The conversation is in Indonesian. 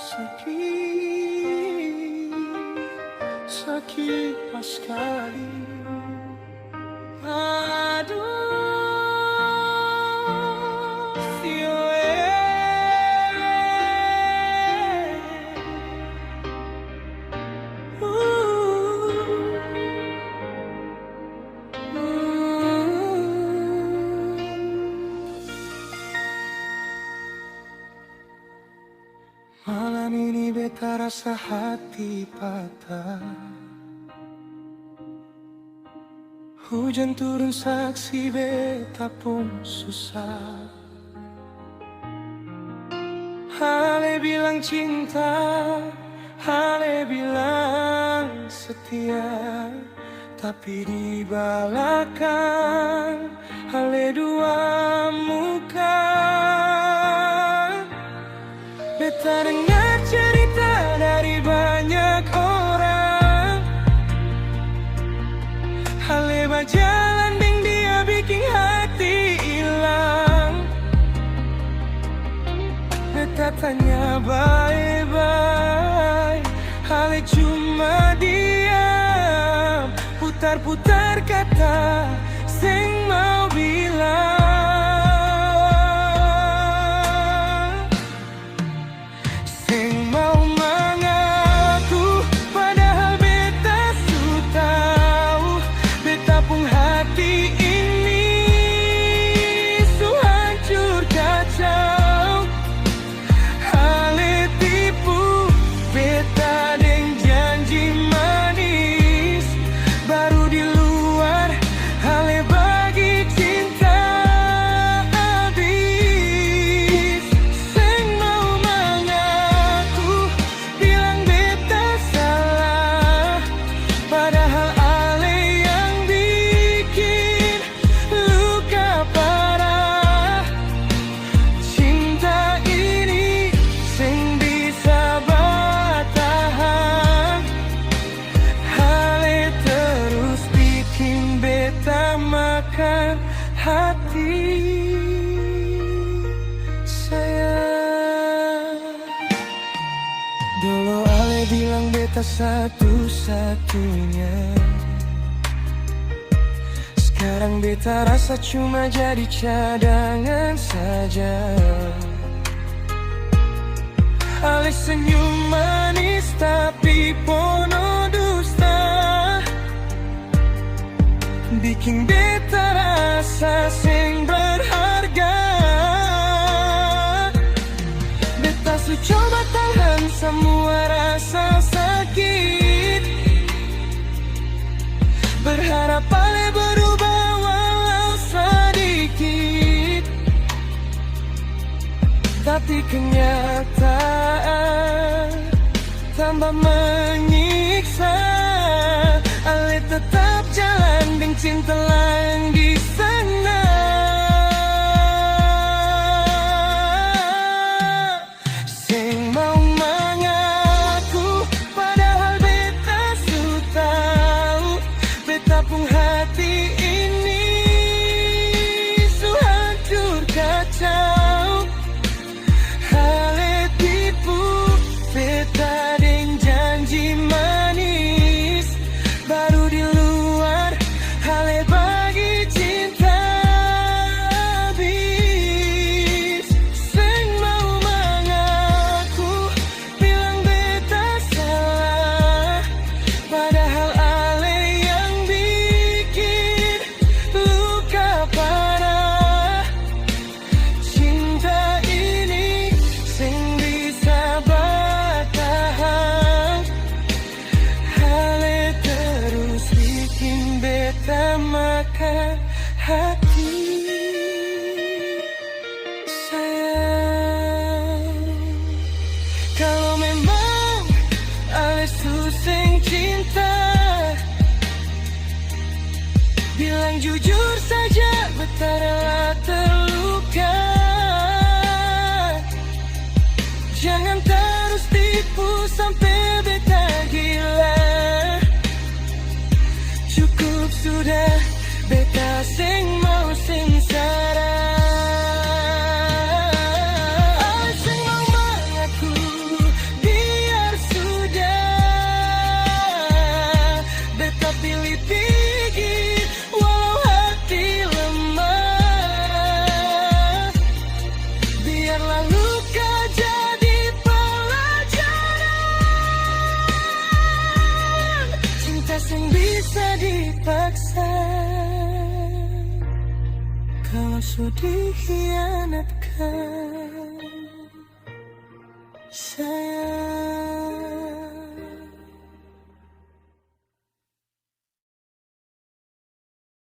Sakit, sakit pas sekali. Aduh, malam ini beta rasa hati patah. Hujan turun saksi beta pun susah. Hale bilang cinta, hale bilang setia, tapi di belakang hale dua muka. Beta dengar cerita dari banyak orang, hale bajalan ding dia bikin hati hilang. Beta tanya bye-bye, hale cuma diam, putar-putar kata sing mau bilang. Hati sayang, dulu ale bilang beta satu-satunya. Sekarang beta rasa cuma jadi cadangan saja. Ale senyum manis tapi penuh dusta, bikin beta rasa sing berharga. Beta su coba tahan semua rasa sakit, berharap ale berubah walau sedikit, tapi kenyataan tambah menyiksa. Ale tetap jalan dengan cinta lain di sana. Sing mau mengaku padahal beta su tahu, beta pun hati ini su hancur kacau. Ale tipu beta dengan janji manis, baru di luar hale bagi cinta habis. Sing mau mengaku bilang beta salah, padahal ale yang bikin luka parah. Cinta ini sing bisa bertahan, hale terus bikin beta makan hati. Sayang, kalau memang ale suseng cinta, bilang jujur saja beta rela terluka. Jangan terus tipu sampai beta gila. Cukup sudah beta sing mau sengsara. Ale sing mau mengaku sudi hianatkan sayang.